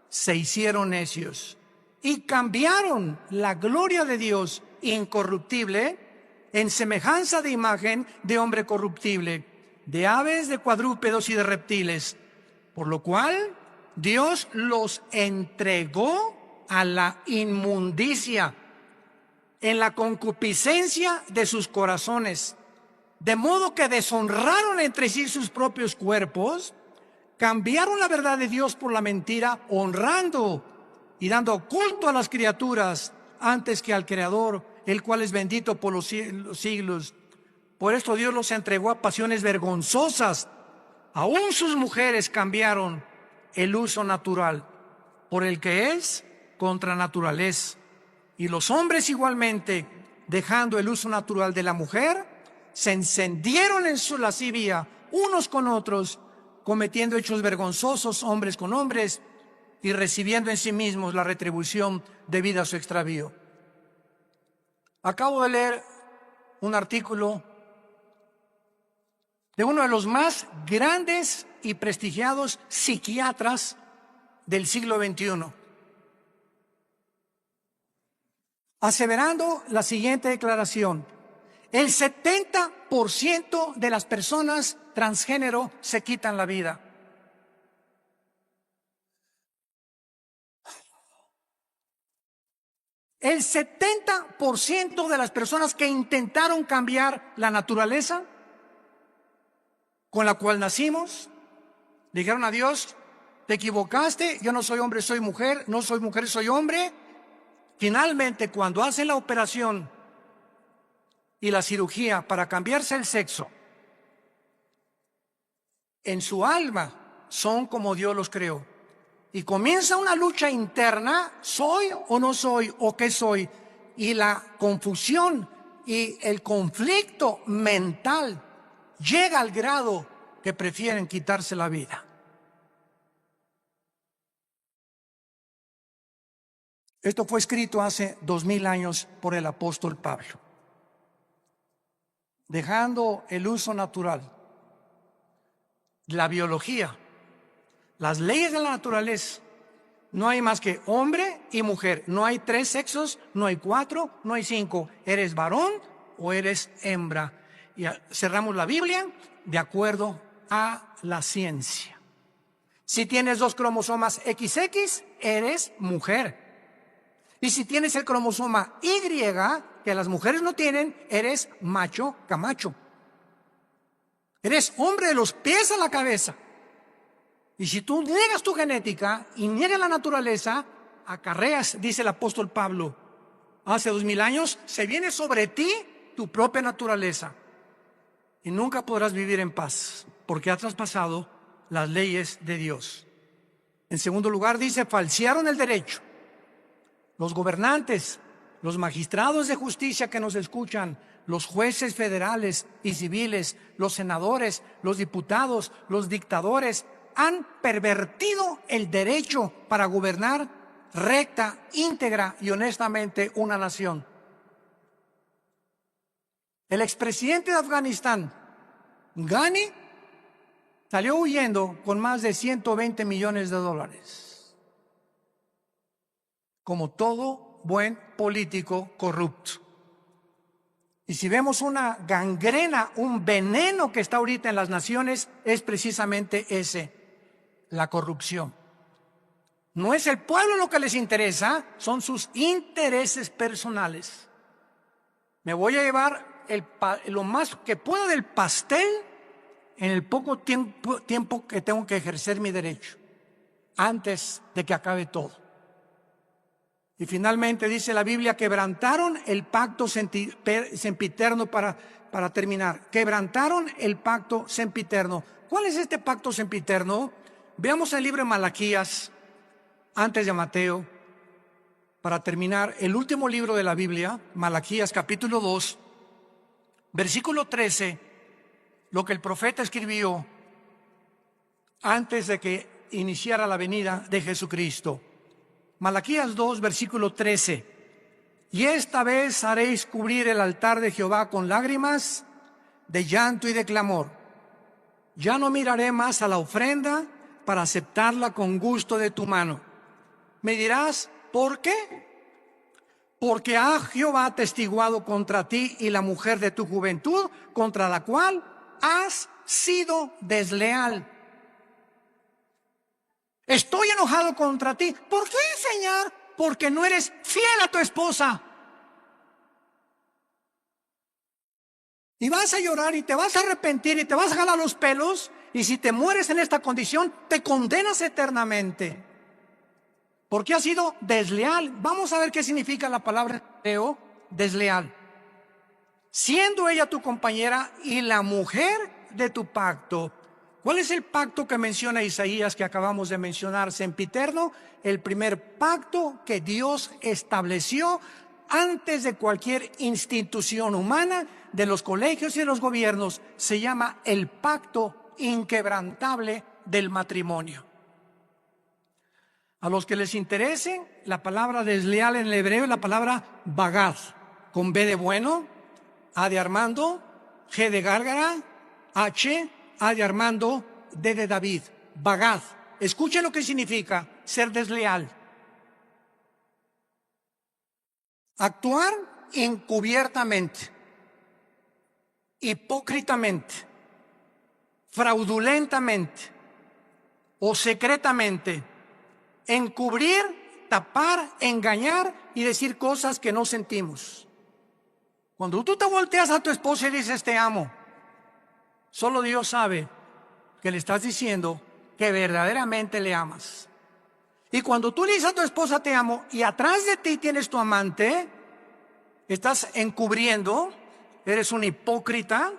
se hicieron necios, y cambiaron la gloria de Dios incorruptible en semejanza de imagen de hombre corruptible, de aves, de cuadrúpedos y de reptiles, por lo cual Dios los entregó a la inmundicia en la concupiscencia de sus corazones, de modo que deshonraron entre sí sus propios cuerpos, cambiaron la verdad de Dios por la mentira, honrando y dando culto a las criaturas antes que al Creador, el cual es bendito por los siglos. Por esto Dios los entregó a pasiones vergonzosas. Aún sus mujeres cambiaron el uso natural por el que es contra naturaleza. Y los hombres igualmente, dejando el uso natural de la mujer, se encendieron en su lascivia unos con otros, cometiendo hechos vergonzosos hombres con hombres, y recibiendo en sí mismos la retribución debida a su extravío. Acabo de leer un artículo de uno de los más grandes y prestigiados psiquiatras del siglo XXI, aseverando la siguiente declaración: el 70% de las personas transgénero se quitan la vida. El 70% de las personas que intentaron cambiar la naturaleza con la cual nacimos. Dijeron a Dios: te equivocaste, yo no soy hombre, soy mujer, no soy mujer, soy hombre. Finalmente, cuando hacen la operación y la cirugía para cambiarse el sexo, en su alma son como Dios los creó. Y comienza una lucha interna: ¿soy o no soy? ¿O qué soy? Y la confusión y el conflicto mental llega al grado que prefieren quitarse la vida. Esto fue escrito hace 2000 años por el apóstol Pablo. Dejando el uso natural, la biología, las leyes de la naturaleza, no hay más que hombre y mujer. No hay 3 sexos, no hay 4, no hay 5. Eres varón o eres hembra. Y cerramos la Biblia de acuerdo a la ciencia. Si tienes 2 cromosomas XX, eres mujer. Y si tienes el cromosoma Y, que las mujeres no tienen, eres macho camacho. Eres hombre de los pies a la cabeza. Y si tú niegas tu genética y niegas la naturaleza, acarreas, dice el apóstol Pablo, hace 2000 años, se viene sobre ti tu propia naturaleza. Y nunca podrás vivir en paz, porque has traspasado las leyes de Dios. En segundo lugar, dice: falsearon el derecho. Los gobernantes, los magistrados de justicia que nos escuchan, los jueces federales y civiles, los senadores, los diputados, los dictadores, han pervertido el derecho para gobernar recta, íntegra y honestamente una nación. El expresidente de Afganistán, Ghani, salió huyendo con más de $120 millones. Como todo buen político corrupto. Y si vemos una gangrena, un veneno que está ahorita en las naciones, es precisamente ese: la corrupción. No es el pueblo lo que les interesa, son sus intereses personales. Me voy a llevar lo más que pueda del pastel en el poco tiempo que tengo que ejercer mi derecho, antes de que acabe todo. Y finalmente dice la Biblia: quebrantaron el pacto sempiterno. Para terminar, quebrantaron el pacto sempiterno. ¿Cuál es este pacto sempiterno? Veamos el libro de Malaquías, antes de Mateo, para terminar, el último libro de la Biblia, Malaquías capítulo 2, versículo 13, lo que el profeta escribió antes de que iniciara la venida de Jesucristo. Malaquías 2, versículo 13. Y esta vez haréis cubrir el altar de Jehová con lágrimas, de llanto y de clamor. Ya no miraré más a la ofrenda para aceptarla con gusto de tu mano. Me dirás: ¿por qué? Porque ha Jehová atestiguado contra ti y la mujer de tu juventud, contra la cual has sido desleal. Estoy enojado contra ti. ¿Por qué, Señor? Porque no eres fiel a tu esposa. Y vas a llorar y te vas a arrepentir y te vas a jalar los pelos. Y si te mueres en esta condición, te condenas eternamente. Porque has sido desleal. Vamos a ver qué significa la palabra hebreo, desleal. Siendo ella tu compañera y la mujer de tu pacto. ¿Cuál es el pacto que menciona Isaías que acabamos de mencionar, sempiterno? El primer pacto que Dios estableció antes de cualquier institución humana, de los colegios y de los gobiernos. Se llama el pacto inquebrantable del matrimonio. A los que les interese, la palabra desleal en el hebreo es la palabra bagad, con B de bueno, A de Armando, G de Gárgara, H, A de Armando, D de David. Bagad. Escuche lo que significa ser desleal. Actuar encubiertamente, hipócritamente, fraudulentamente o secretamente, encubrir, tapar, engañar y decir cosas que no sentimos. Cuando tú te volteas a tu esposa y dices te amo, solo Dios sabe que le estás diciendo que verdaderamente le amas. Y cuando tú le dices a tu esposa te amo y atrás de ti tienes tu amante, estás encubriendo, eres un hipócrita,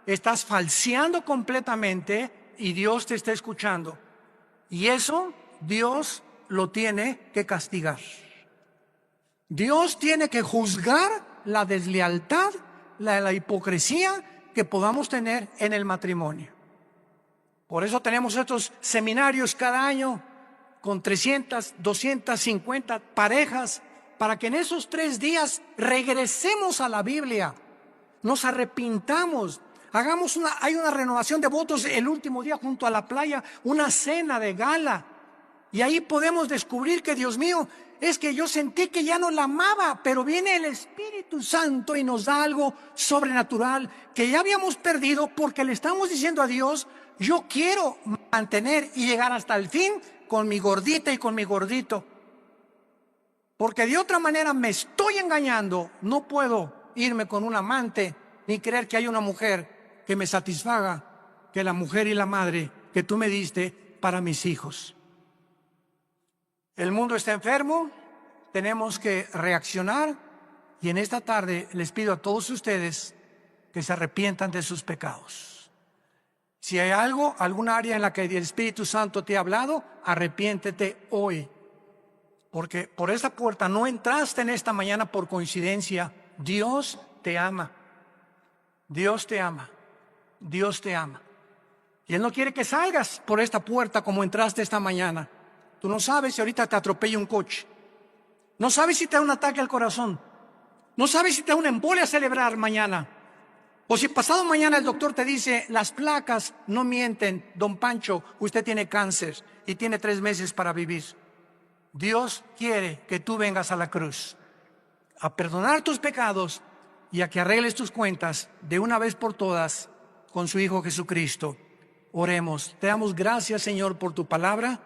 estás falseando completamente y Dios te está escuchando. Y eso Dios lo tiene que castigar. Dios tiene que juzgar la deslealtad, la hipocresía que podamos tener en el matrimonio. Por eso tenemos estos seminarios cada año con 300, 250 parejas, para que en esos 3 días regresemos a la Biblia, nos arrepintamos, hay una renovación de votos el último día junto a la playa, una cena de gala, y ahí podemos descubrir que, Dios mío, es que yo sentí que ya no la amaba, pero viene el Espíritu Santo y nos da algo sobrenatural que ya habíamos perdido, porque le estamos diciendo a Dios: yo quiero mantener y llegar hasta el fin con mi gordita y con mi gordito, porque de otra manera me estoy engañando. No puedo irme con un amante ni creer que hay una mujer que me satisfaga, que la mujer y la madre que tú me diste para mis hijos. El mundo está enfermo, tenemos que reaccionar, y en esta tarde les pido a todos ustedes que se arrepientan de sus pecados. Si hay alguna área en la que el Espíritu Santo te ha hablado, arrepiéntete hoy, porque por esta puerta no entraste en esta mañana por coincidencia. Dios te ama, Dios te ama, Dios te ama, y Él no quiere que salgas por esta puerta como entraste esta mañana. Tú no sabes si ahorita te atropella un coche, no sabes si te da un ataque al corazón, no sabes si te da una embolia cerebral mañana, o si pasado mañana el doctor te dice: las placas no mienten, don Pancho, usted tiene cáncer y tiene 3 meses para vivir. Dios quiere que tú vengas a la cruz a perdonar tus pecados y a que arregles tus cuentas de una vez por todas con su Hijo Jesucristo. Oremos. Te damos gracias, Señor, por tu palabra,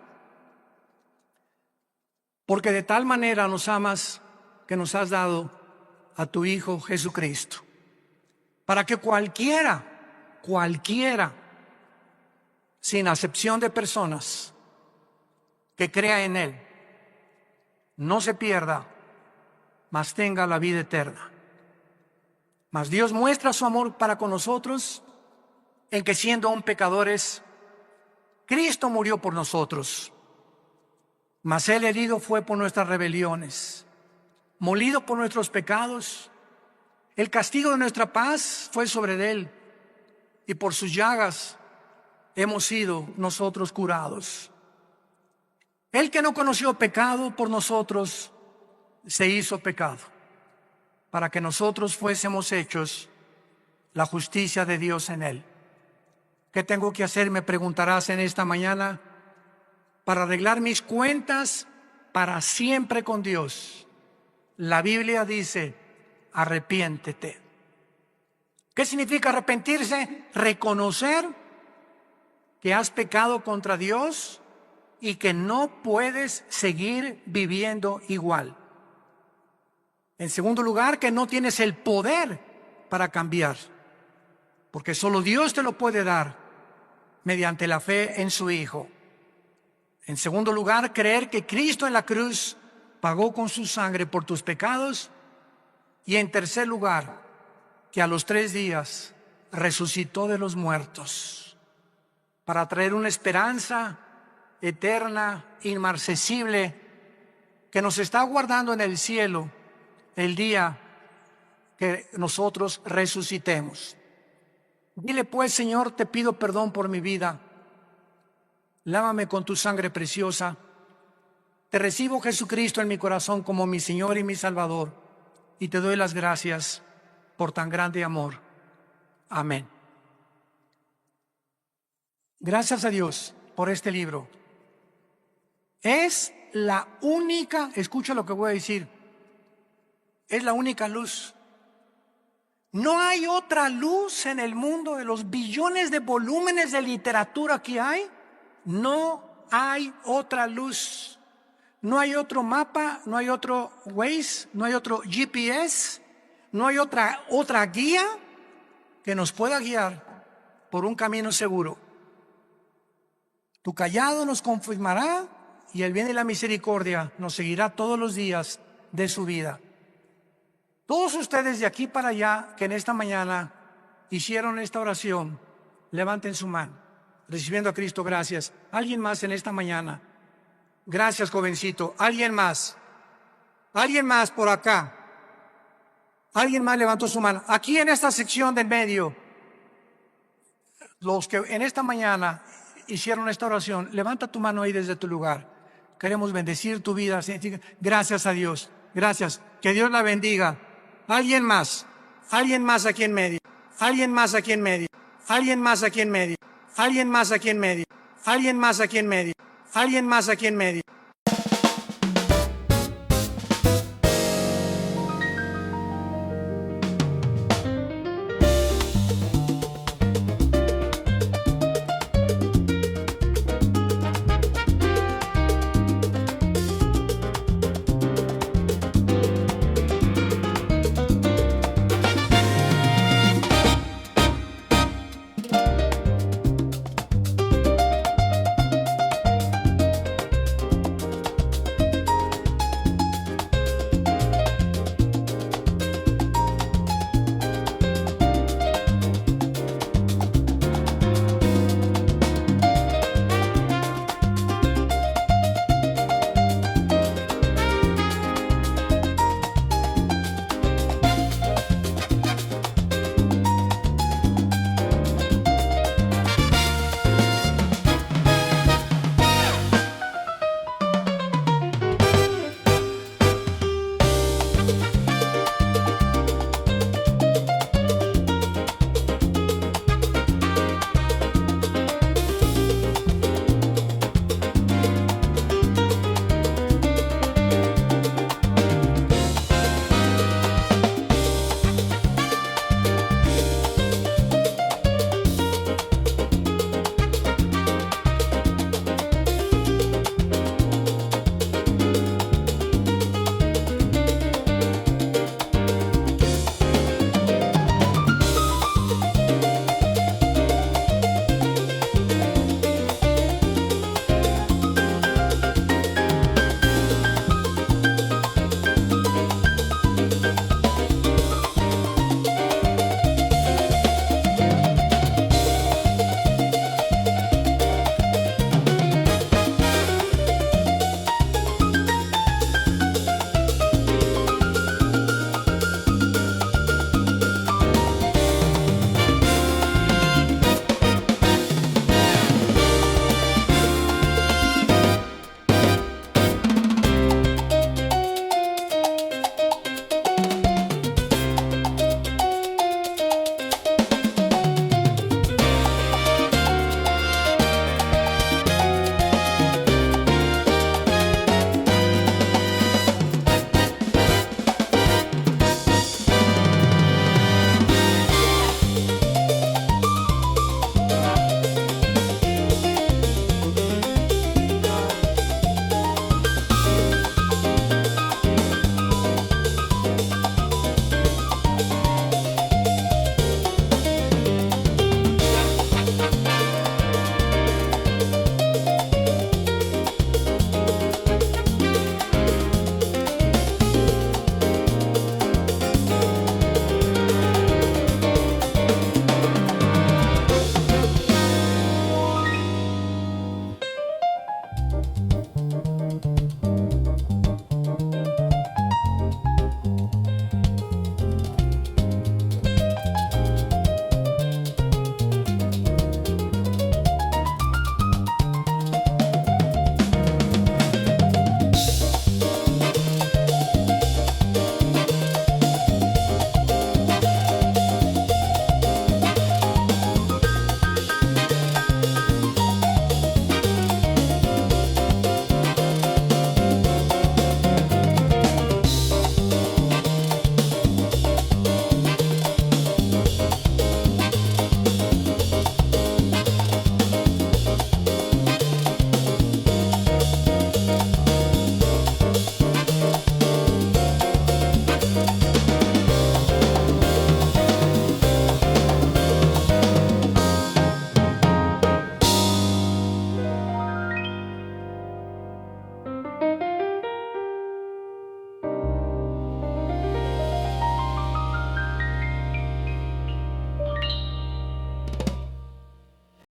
porque de tal manera nos amas que nos has dado a tu Hijo Jesucristo, para que cualquiera, sin acepción de personas, que crea en Él, no se pierda, mas tenga la vida eterna. Mas Dios muestra su amor para con nosotros en que, siendo aún pecadores, Cristo murió por nosotros. Mas Él herido fue por nuestras rebeliones, molido por nuestros pecados. El castigo de nuestra paz fue sobre Él, y por sus llagas hemos sido nosotros curados. Él, que no conoció pecado, por nosotros se hizo pecado, para que nosotros fuésemos hechos la justicia de Dios en Él. ¿Qué tengo que hacer?, me preguntarás en esta mañana, para arreglar mis cuentas para siempre con Dios. La Biblia dice: arrepiéntete. ¿Qué significa arrepentirse? Reconocer que has pecado contra Dios y que no puedes seguir viviendo igual. En segundo lugar, que no tienes el poder para cambiar, porque solo Dios te lo puede dar mediante la fe en su Hijo. En segundo lugar, creer que Cristo en la cruz pagó con su sangre por tus pecados. Y en tercer lugar, que a los 3 días resucitó de los muertos para traer una esperanza eterna, inmarcesible, que nos está aguardando en el cielo el día que nosotros resucitemos. Dile pues: Señor, te pido perdón por mi vida, lávame con tu sangre preciosa. Te recibo, Jesucristo, en mi corazón como mi Señor y mi Salvador, y te doy las gracias por tan grande amor. Amén. Gracias a Dios por este libro. Es la única, escucha lo que voy a decir, es la única luz. No hay otra luz en el mundo. De los billones de volúmenes de literatura que hay, no hay otra luz. No hay otro mapa, no hay otro Waze, no hay otro GPS, no hay otra guía que nos pueda guiar por un camino seguro. Tu cayado nos confirmará y el bien y la misericordia nos seguirá todos los días de su vida. Todos ustedes de aquí para allá que en esta mañana hicieron esta oración, levanten su mano, recibiendo a Cristo, gracias. ¿Alguien más en esta mañana? Gracias, jovencito. ¿Alguien más? ¿Alguien más por acá? ¿Alguien más levantó su mano? Aquí en esta sección del medio, los que en esta mañana hicieron esta oración, levanta tu mano ahí desde tu lugar. Queremos bendecir tu vida. Gracias a Dios. Gracias. Que Dios la bendiga. ¿Alguien más? ¿Alguien más aquí en medio? ¿Alguien más aquí en medio? ¿Alguien más aquí en medio? ¿Alguien más aquí en medio? ¿Alguien más aquí en medio? ¿Alguien más aquí en medio?